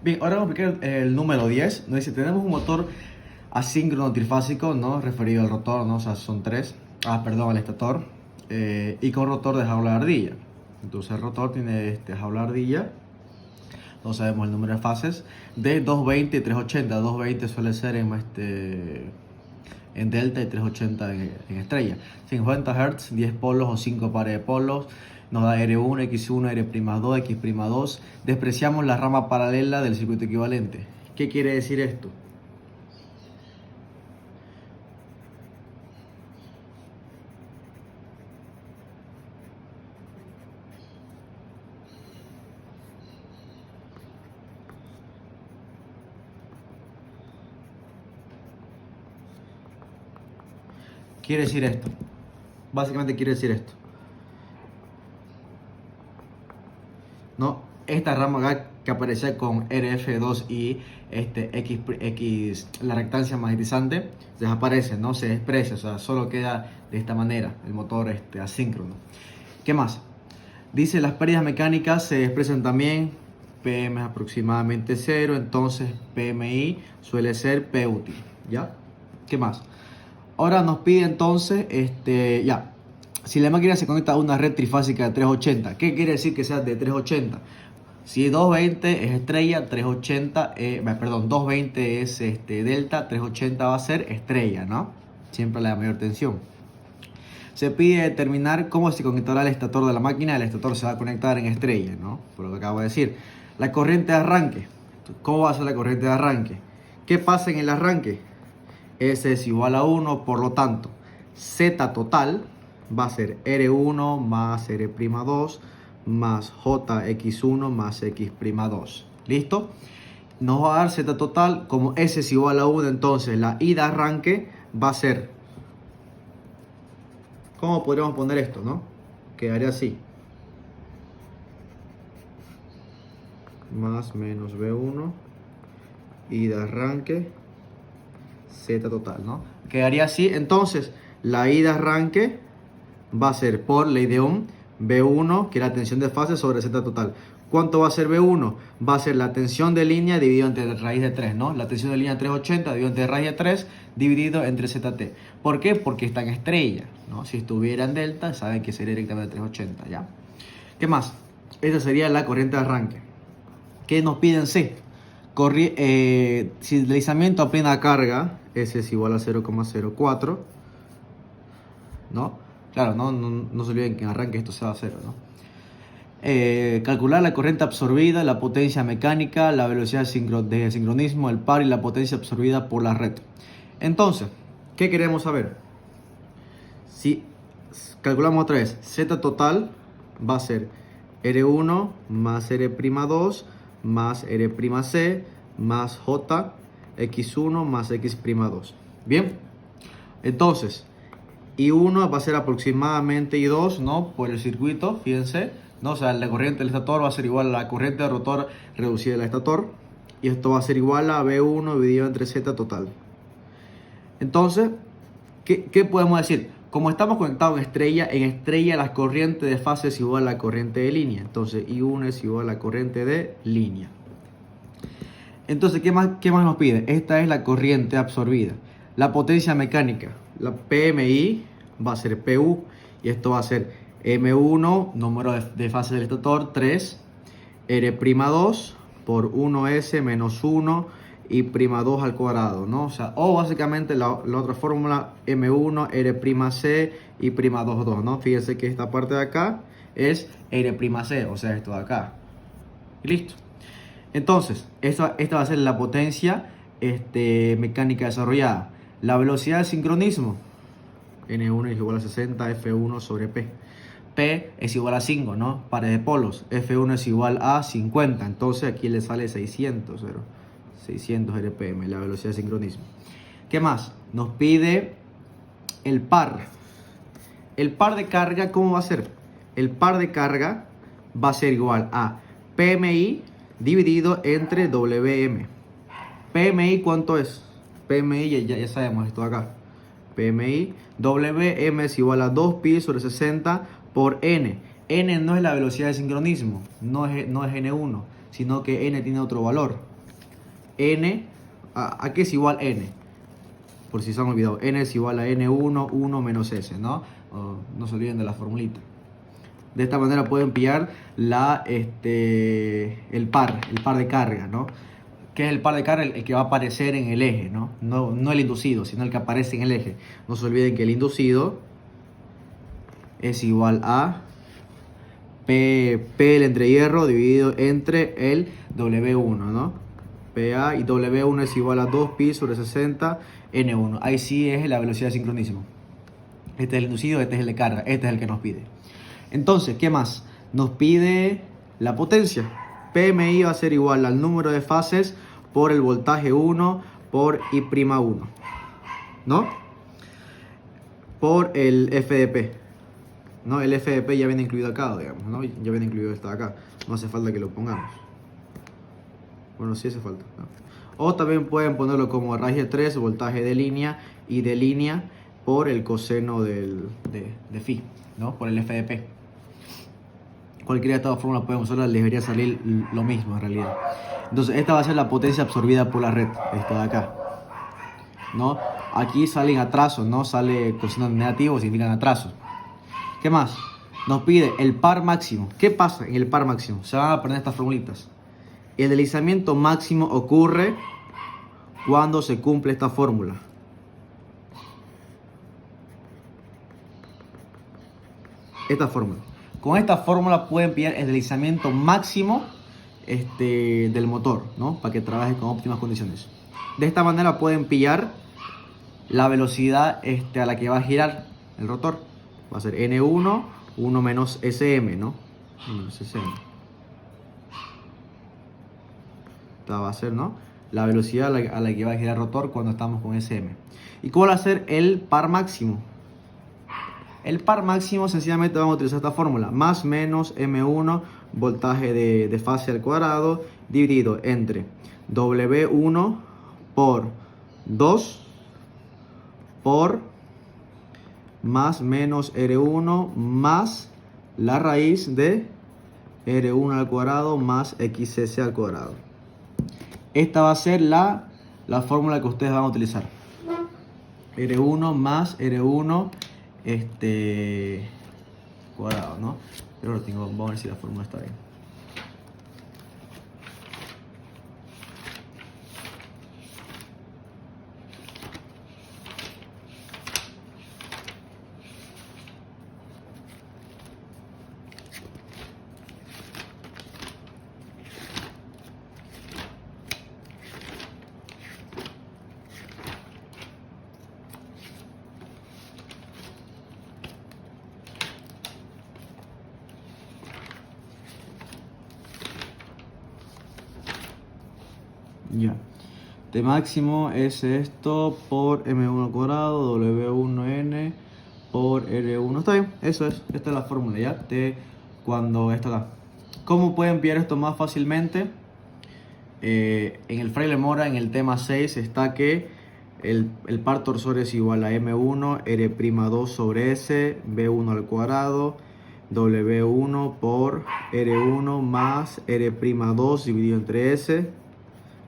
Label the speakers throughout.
Speaker 1: Bien, ahora vamos a aplicar el número 10. Nos dice, tenemos un motor asíncrono trifásico, ¿no? Referido al rotor, ¿no? O sea, son tres. Perdón, al estator. Y con rotor de jaula de ardilla. Entonces el rotor tiene jaula de ardilla. No sabemos el número de fases. De 220 y 380. 220 suele ser en delta y 380 en estrella. 50 Hz, 10 polos o 5 pares de polos. Nos da R1, X1, R'2, X'2. Despreciamos la rama paralela del circuito equivalente. ¿Qué quiere decir esto? Quiere decir esto. Básicamente quiere decir esto. ¿No? Esta rama acá que aparece con RF2 y X, la reactancia magnetizante, desaparece, no se desprecia, o sea, solo queda de esta manera el motor asíncrono. ¿Qué más? Dice, las pérdidas mecánicas se expresan también. PM es aproximadamente 0, entonces PMI suele ser P útil, ¿ya? ¿Qué más? Ahora nos pide entonces, ya, si la máquina se conecta a una red trifásica de 380, ¿qué quiere decir que sea de 380? Si 220 es estrella, 380, 220 es delta, 380 va a ser estrella, ¿no? Siempre la de mayor tensión. Se pide determinar cómo se conectará el estator de la máquina. El estator se va a conectar en estrella, ¿no? Por lo que acabo de decir. La corriente de arranque. ¿Cómo va a ser la corriente de arranque? ¿Qué pasa en el arranque? S es igual a 1, por lo tanto, Z total va a ser R1 más R'2 más JX1 más X'2. ¿Listo? Nos va a dar Z total, como S es igual a 1, entonces la I de arranque va a ser... ¿Cómo podríamos poner esto, no? Quedaría así. Más menos B1 I de arranque Z total, ¿no? Quedaría así. Entonces, la I de arranque va a ser por ley de Ohm B1, que es la tensión de fase, sobre Z total. ¿Cuánto va a ser B1? Va a ser la tensión de línea dividido entre raíz de 3, ¿no? La tensión de línea 380 dividido entre raíz de 3 dividido entre ZT. ¿Por qué? Porque está en estrella, ¿no? Si estuviera en delta, saben que sería directamente 380, ¿ya? ¿Qué más? Esa sería la corriente de arranque. ¿Qué nos piden C? Si el deslizamiento a plena carga, S es igual a 0,04, ¿no? Claro, no se olviden que en arranque esto se va a 0, ¿no? Calcular la corriente absorbida, la potencia mecánica, la velocidad de sincronismo, el par y la potencia absorbida por la red. Entonces, ¿qué queremos saber? Si calculamos otra vez, Z total va a ser R1 más R'2 más R'(C) más JX1 más X'2. Bien, entonces I1 va a ser aproximadamente I2, ¿no? Por el circuito, fíjense, ¿no? O sea, la corriente del estator va a ser igual a la corriente del rotor reducida del estator. Y esto va a ser igual a B1 dividido entre Z total. Entonces, ¿qué podemos decir? Como estamos conectados en estrella la corriente de fase es igual a la corriente de línea. Entonces, I1 es igual a la corriente de línea. Entonces, ¿qué más nos pide? Esta es la corriente absorbida. La potencia mecánica, la PMI va a ser PU. Y esto va a ser M1, número de fase del estator, 3, R'2 por 1S menos 1 y '2 al cuadrado, ¿no? O sea, o básicamente la otra fórmula, M1, R'(C) y '2, 2, ¿no? Fíjense que esta parte de acá es R'(C), o sea, esto de acá. Y listo. Entonces, esta va a ser la potencia mecánica desarrollada. La velocidad de sincronismo, N1 es igual a 60 F1 sobre P. P es igual a 5, ¿no? Pares de polos. F1 es igual a 50. Entonces aquí le sale 600 RPM, la velocidad de sincronismo. ¿Qué más? Nos pide el par. El par de carga, ¿cómo va a ser? El par de carga va a ser igual a PMI dividido entre WM. PMI, ¿cuánto es? PMI, ya sabemos esto de acá. PMI, WM es igual a 2pi sobre 60 por N. N no es la velocidad de sincronismo, no es N1, sino que N tiene otro valor. N, ¿a qué es igual N? Por si se han olvidado, N es igual a N1, 1 menos S, ¿no? No se olviden de la formulita. De esta manera pueden pillar el par de carga, ¿no? ¿Qué es el par de carga? El que va a aparecer en el eje, ¿no? No el inducido, sino el que aparece en el eje. No se olviden que el inducido es igual a P el entrehierro dividido entre el W1, ¿no? PA y W1 es igual a 2pi sobre 60 N1. Ahí sí es la velocidad de sincronismo. Este es el inducido, este es el de carga, este es el que nos pide. Entonces, ¿qué más? Nos pide la potencia. PMI va a ser igual al número de fases por el voltaje 1 por I'1, ¿no? Por el FDP, ¿no? El FDP ya viene incluido acá, digamos, ¿no? Ya viene incluido esta de acá. No hace falta que lo pongamos. Bueno, sí hace falta, ¿no? O también pueden ponerlo como raíz de 3, voltaje de línea y de línea por el coseno de phi, ¿no? Por el FDP. Cualquiera de estas fórmulas pueden usarla, les debería salir lo mismo en realidad. Entonces esta va a ser la potencia absorbida por la red, esta de acá, ¿no? Aquí salen atrasos, ¿no? Sale coseno negativo, significan atrasos. ¿Qué más? Nos pide el par máximo. ¿Qué pasa en el par máximo? Se van a aprender estas formulitas. El deslizamiento máximo ocurre cuando se cumple esta fórmula. Esta fórmula. Con esta fórmula pueden pillar el deslizamiento máximo del motor, ¿no? Para que trabaje con óptimas condiciones. De esta manera pueden pillar la velocidad a la que va a girar el rotor. Va a ser N1, 1 menos SM, ¿no? 1 menos SM. Esta va a ser, ¿no? La velocidad a la que va a girar el rotor cuando estamos con SM. ¿Y cuál va a ser el par máximo? El par máximo sencillamente vamos a utilizar esta fórmula. Más menos M1 voltaje de fase al cuadrado dividido entre W1 por 2 por más menos R1 más la raíz de R1 al cuadrado más XS al cuadrado. Esta va a ser la fórmula que ustedes van a utilizar. R1 más R1 cuadrado, ¿no? Pero lo tengo, vamos a ver si la fórmula está bien. Ya. T máximo es esto por M1 al cuadrado, W1N por R1. Está bien, eso es. Esta es la fórmula, ¿ya? Cuando esto da. ¿Cómo pueden pillar esto más fácilmente? En el Fraile-Mora, en el tema 6, está que el par torsor es igual a M1, R'2 sobre S, B1 al cuadrado, W1 por R1 más R'2 dividido entre S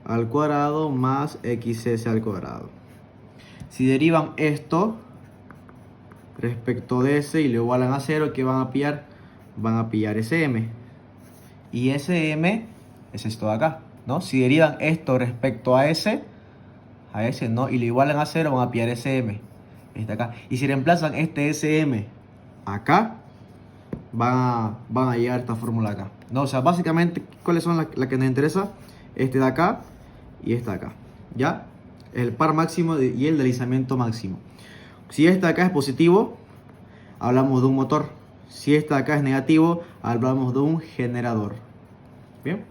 Speaker 1: al cuadrado más XS al cuadrado. Si derivan esto respecto de S y lo igualan a 0, ¿qué van a pillar? Van a pillar SM. Y SM es esto de acá, ¿no? Si derivan esto respecto a S, ¿no? Y lo igualan a 0, van a pillar SM. Este acá. Y si reemplazan este SM acá, van a llegar a esta fórmula acá, ¿no? O sea, básicamente, ¿cuáles son las que nos interesa? Este de acá y esta de acá, ¿ya? El par máximo y el deslizamiento máximo. Si este de acá es positivo, hablamos de un motor. Si este de acá es negativo, hablamos de un generador. ¿Bien?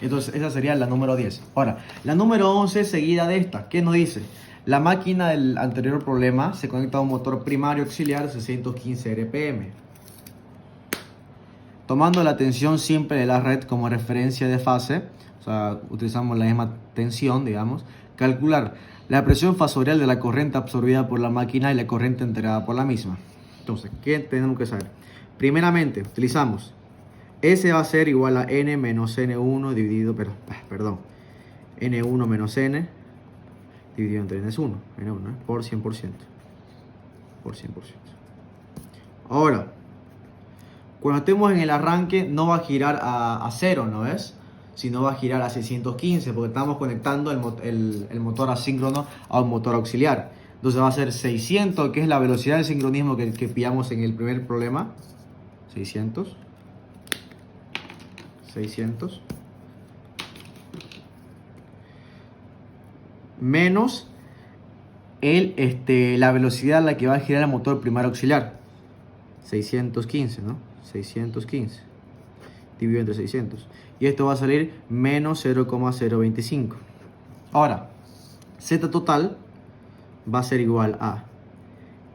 Speaker 1: Entonces esa sería la número 10. Ahora, la número 11 seguida de esta. ¿Qué nos dice? La máquina del anterior problema se conecta a un motor primario auxiliar de 615 RPM. Tomando la tensión simple de la red como referencia de fase, o sea, utilizamos la misma tensión, digamos, calcular la presión fasorial de la corriente absorbida por la máquina y la corriente entregada por la misma. Entonces, ¿qué tenemos que saber? Primeramente, utilizamos S va a ser igual a N menos N1 dividido, perdón, N1 menos N dividido entre N1, N1, por 100%. Por 100%. Ahora, cuando estemos en el arranque no va a girar a 0, ¿no ves? Sino va a girar a 615 porque estamos conectando el motor asíncrono a un motor auxiliar. Entonces va a ser 600, que es la velocidad del sincronismo que pillamos en el primer problema. 600. Menos la velocidad a la que va a girar el motor primario auxiliar. 615, ¿no? 615 dividido entre 600. Y esto va a salir menos 0,025. Ahora, Z total va a ser igual a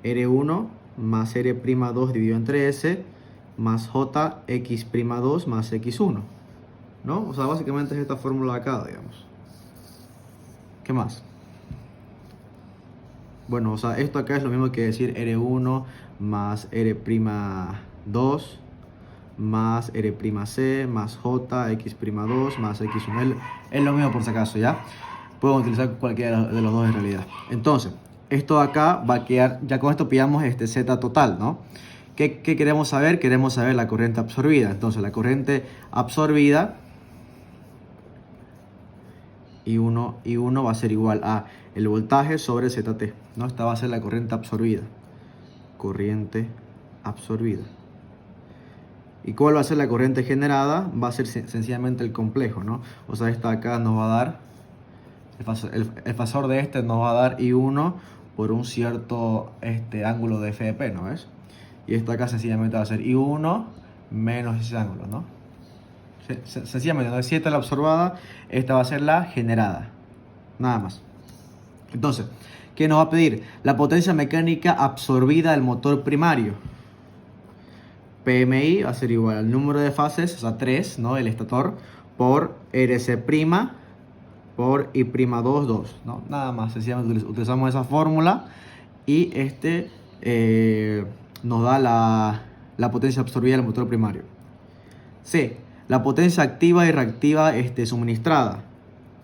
Speaker 1: R1 más R'2 dividido entre S más JX'2 más X1. ¿No? O sea, básicamente es esta fórmula de acá, digamos. ¿Qué más? Bueno, o sea, esto acá es lo mismo que decir R1 más R'2 más R'(C) más JX'2 más X1. Es lo mismo por si acaso, ¿ya? Puedo utilizar cualquiera de los dos en realidad. Entonces, esto de acá va a quedar, ya con esto pillamos Z total, ¿no? ¿Qué queremos saber? Queremos saber la corriente absorbida. Entonces, la corriente absorbida I1 va a ser igual a el voltaje sobre ZT, ¿no? Esta va a ser la corriente absorbida. Corriente absorbida. ¿Y cuál va a ser la corriente generada? Va a ser sencillamente el complejo, ¿no? O sea, esta acá nos va a dar, el fasor de este nos va a dar I1 por un cierto ángulo de FDP, ¿no ves? Y esta acá sencillamente va a ser I1 menos ese ángulo, ¿no? Sencillamente, ¿no? Si esta es la absorbada, esta va a ser la generada. Nada más. Entonces, ¿qué nos va a pedir? La potencia mecánica absorbida del motor primario. PMI va a ser igual al número de fases, o sea 3, ¿no? El estator, por RC' por I'2, 2, ¿no? Nada más, sencillamente utilizamos esa fórmula y nos da la potencia absorbida del motor primario. C, la potencia activa y reactiva suministrada.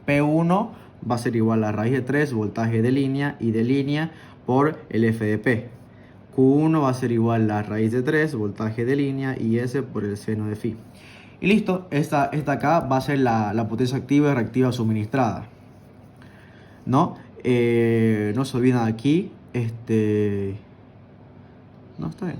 Speaker 1: P1 va a ser igual a raíz de 3, voltaje de línea y de línea por el FDP. Q1 va a ser igual a raíz de 3, voltaje de línea y S por el seno de phi. Y listo, esta acá va a ser la potencia activa y reactiva suministrada. ¿No? No se olviden aquí. No, está bien.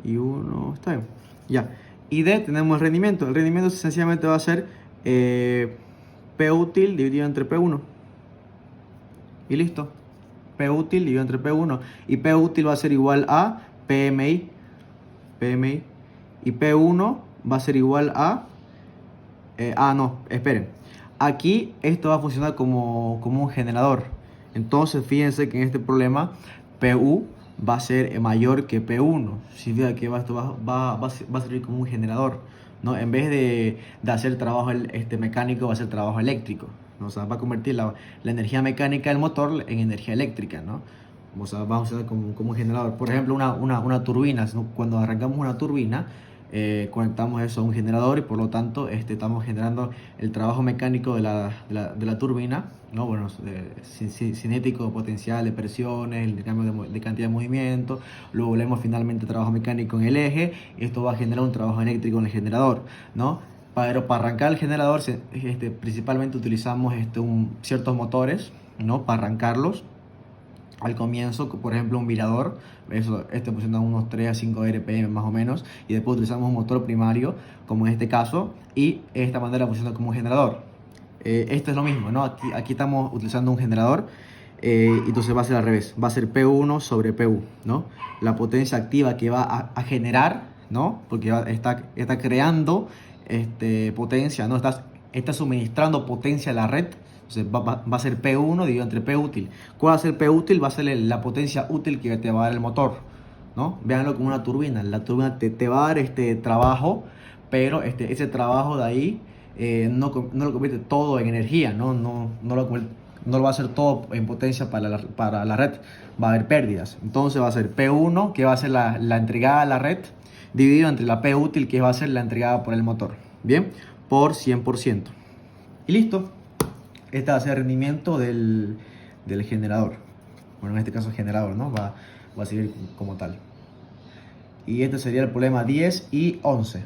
Speaker 1: Y uno, está bien. Ya. Y D tenemos el rendimiento. El rendimiento sencillamente va a ser P útil dividido entre P1. Y listo. P útil dividido entre P1. Y P útil va a ser igual a PMI. Y P1 va a ser igual a... no, esperen. Aquí esto va a funcionar como un generador. Entonces fíjense que en este problema PU va a ser mayor que P1. Significa que esto va a servir como un generador, ¿no? En vez de hacer trabajo mecánico, va a hacer trabajo eléctrico, ¿no? O sea, va a convertir la energía mecánica del motor en energía eléctrica, ¿no? O sea, va a funcionar como un generador. Por ejemplo, una turbina, ¿no? Cuando arrancamos una turbina, conectamos eso a un generador y por lo tanto estamos generando el trabajo mecánico de la turbina, ¿no? Bueno, cinético, potencial de presiones, el cambio de cantidad de movimiento. Luego leemos finalmente trabajo mecánico en el eje y esto va a generar un trabajo eléctrico en el generador, ¿no? Pero para arrancar el generador principalmente utilizamos ciertos motores, ¿no? Para arrancarlos. Al comienzo, por ejemplo, un virador, funciona unos 3 a 5 RPM más o menos, y después utilizamos un motor primario, como en este caso, y de esta manera funciona como un generador. Esto es lo mismo, ¿no? Aquí estamos utilizando un generador, entonces va a ser al revés, va a ser P1 sobre PU, ¿no? La potencia activa que va a generar, ¿no? Porque está creando potencia, ¿no? Está suministrando potencia a la red. Entonces va a ser P1 dividido entre P útil. ¿Cuál va a ser P útil? Va a ser la potencia útil que te va a dar el motor, ¿no? Véanlo como una turbina. La turbina te va a dar trabajo, pero ese trabajo de ahí no lo convierte todo en energía, ¿no? No lo va a hacer todo en potencia para la red. Va a haber pérdidas. Entonces va a ser P1, que va a ser la entregada a la red, dividido entre la P útil, que va a ser la entregada por el motor. Bien, por 100%. Y listo. Este va a ser el rendimiento del generador. Bueno, en este caso el generador, ¿no? Va a seguir como tal. Y este sería el problema 10 y 11.